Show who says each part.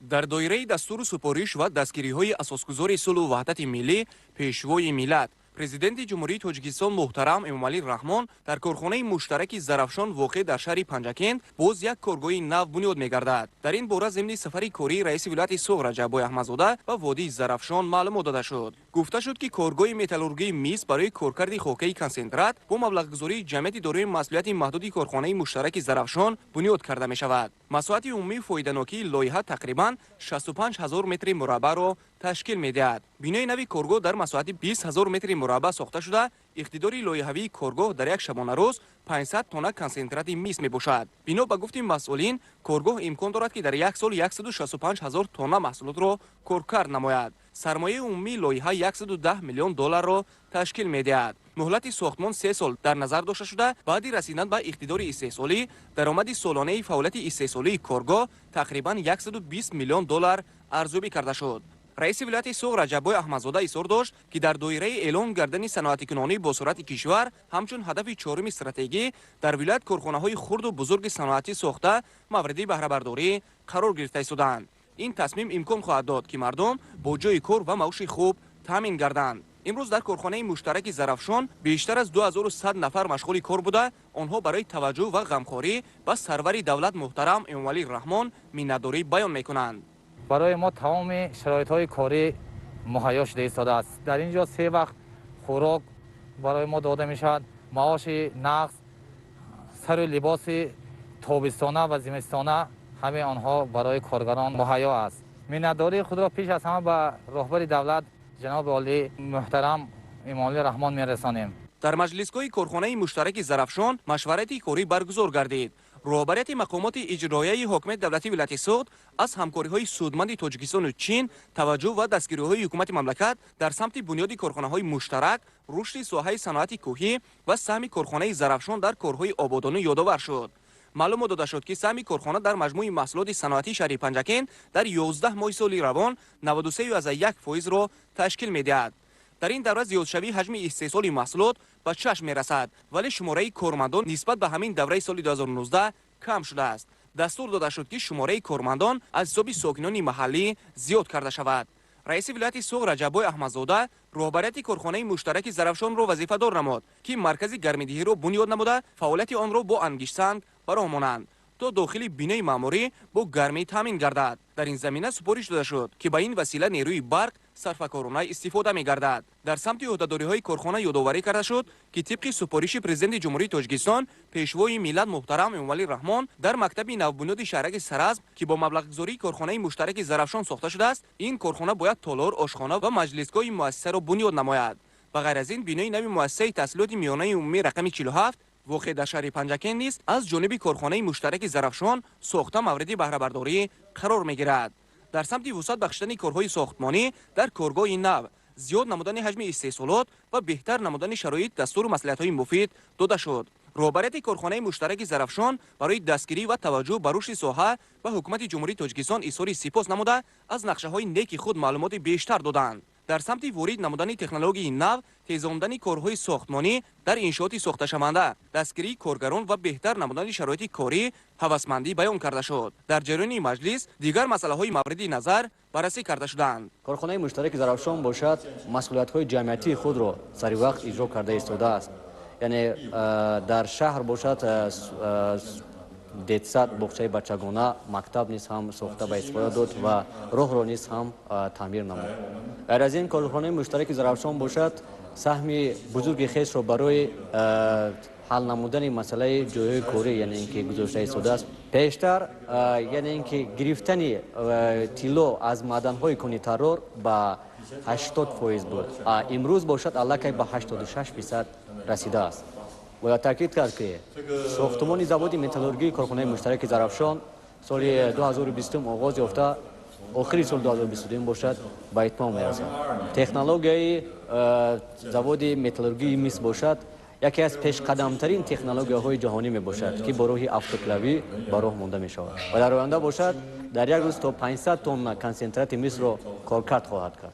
Speaker 1: дар доираи дастури супориш ва дастгириҳои асосгузори сулҳу ваҳдати миллӣ пешвои миллат президенти ҷумҳурии Тоҷикистон муҳтарам Эмомалӣ Раҳмон дар корхонаи муштараки Зарафшон воқеъ дар шаҳри Панҷакент боз як коргоҳи нав бунёд мегардад. Дар ин бора зимни сафари кории раиси вилояти Суғ Раҷаббой Аҳмадзода ба водии Зарафшон маълумот дода шуд. Гуфта шуд, ки коргоҳи металлургии мис барои коркарди хокеи консентрат бо маблағгузории ҷамъияти дорои масъулияти маҳдуди корхонаи муштараки Зарафшон бунёд карда мешавад. Масоҳати умумии фоиданокии лоиҳа тақрибан 65 000 метри мураббаъро ташкил медиҳад. Бинои нави коргоҳ дар масоҳати 20 000 метри мураббаъ сохта шуда, иқтидори лоиҳавии коргоҳ дар як шабонарӯз 500 тонна консентрати мис мебошад. Бино ба гуфти масъулин, коргоҳ имкон дорад, ки дар як сол 165 000 тонна маҳсулотро коркард намояд. Сармояи умумии лоиҳа 110 миллион долларро ташкил медиҳад. муҳлати сохтмон 3 сол дар назар дошта шуда, баъди расидан ба иқтидори истеҳсолӣ, даромади солонаи фаъолияти истеҳсолии коргоҳ тақрибан 120 миллион доллар арзёбӣ карда шуд. раиси вилояти Суғ Раҷаббой Аҳмадзода изҳор дошт, ки дар доираи эълон кардани саноатикунонӣ бо суръати кишвар ҳамчун ҳадафи чоруми стратегӣ дар вилоят корхонаҳои хурду бузурги саноатӣ сохта мавриди баҳрабардорӣ қарор гирифта истоданд. ин тасмим имкон хоҳад дод, ки мардум бо ҷойи кор ва маоши хуб таъмин гарданд. имрӯз дар корхонаи муштараки Зарафшон бештар аз 2100 нафар машғули кор буда, онҳо барои таваҷҷӯҳ ва ғамхорӣ ба сарвари давлат муҳтарам Эмомалӣ Раҳмон миннатдорӣ баён мекунанд.
Speaker 2: برای ما تمام شرایط‌های کاری مهیا شده است. در اینجا 3 وقت خوراک برای ما داده میشود، معاش نقص، سر و لباس تابستانه و زمستانه همه آنها برای کارگران مهیا است. منتداری خود را پیش از همه به رهبر دولت جناب عالی محترم امامعلی رحمان میرسانیم.
Speaker 1: در مجلسگاه کارخانه مشترک زرافشان مشورتی کاری برگزار گردید. رهبریت مقامات اجرایی حکومت دولتی ولایت سوخت از همکاری‌های سودمند تاجیکستان و چین توجه و دستگیری‌های حکومت مملکت در سمت بنیاد کارخانه‌های مشترک، رشد ساحه صنعت کوهی و سهم کارخانه زرافشان در کارهای آبادانی یادآور شد. معلوم داده شد که سهم کارخانه در مجموع محصولات صنعتی شهر پنجکند در 11 ماه سال روان 93.1% را تشکیل می‌دهد. در این دوره زیادشوی حجم استحصال محصولات به چشم می‌رسد، ولی شماره کارمندان نسبت به همین دوره سال 2019 کم شده است. دستور داده شد که شماره کارمندان از حساب ساکنان محلی زیاد کرده شود. رئیس ولایت سوغ رجبای احمدزاده رهبریت کارخانه مشترک زرافشان را وظیفه دار نمود که مرکز گرمدهی را بنیاد نموده فعالیت آن را با انگشت‌سنگ برآمانند تا داخل بینه معماری با گرمی تامین گردد. در این زمینه سپارش داده شد که به این وسیله نیروی برق صرفه‌کارانه استفاده می‌گردد. در سمت عهده‌داری‌های کارخانه یادآوری کرده شد که طبق سپارش پرزیدنت جمهوری تاجیکستان پیشوای ملت محترم امامعلی رحمان در مکتب نوبنیاد شهرک سرازم که با مبلغ‌گذاری کارخانه مشترک زرافشان ساخته شده است، این کارخانه باید تالار، آشخانه و مجلسگاه مؤسسه را بنیاد نماید. و غیر از این بینای نوی مؤسسه تحصیلات میانه عمومی رقم 47 واقع در شهر پنجکند نیز از جانب کارخانه مشترک زرافشان ساخته مورد بهره برداری قرار می‌گیرد. در سمت وسعت بخشیدن کارهای ساختمانی در کارگاه نو، زیاد نمودن حجم استحصالات و بهتر نمودن شرایط دستور و مصلحت‌های مفید داده شد. رهبریت کارخانه مشترک زرافشان برای دستگیری و توجه به رشد ساحه و حکومت جمهوری تاجیکستان اظهار سپاس نموده از نقشه‌های نیک خود معلومات بیشتر دادند. در سمت وارد نمودن تکنولوژی نو، تیزاندن کارهای ساختمانی در انشاءات ساخته شونده، دستگیری کارگران و بهتر نمودن شرایط کاری هوسمندی بیان کرده شد. در جریان مجلس دیگر مسائل مورد نظر بررسی کرده شدند.
Speaker 3: کارخانه مشترک زرافشان باشد مسئولیت‌های جمعیتی خود را سری وقت اجرا کرده ایستاده است. یعنی در شهر باشد детсад боғчаи бачагона, мактаб низ ҳам сохта ба истифода дод ва роҳро низ ҳам таъмир намуд. ғайр аз ин корхонаи муштараки Зарафшон бошад саҳми бузурги хесро барои ҳал намудани масъалаи ҷойҳои корӣ, яъне ин ки гузошта истодааст. пештар яъне ин ки гирифтани тилло аз маъданҳои куни таррор ба 80% буд. имрӯз бошад аллакай ба 86% расидааст. باید تاکید کرد که ساختمان заводи металлургии کارخانه مشترک زرافشان سال 2020 آغاز یافته آخر سال 2022 باشد به اتمام میرسد. تکنولوژی заводи металлургии مس باشد یکی از پیش قدمترین تکنولوژی های جهانی می باشد که با راه اتوکلاوی به راه مانده می شود و در آینده باشد در یک روز تا 500 تن کنسنترات مس را کارکرد خواهد کرد.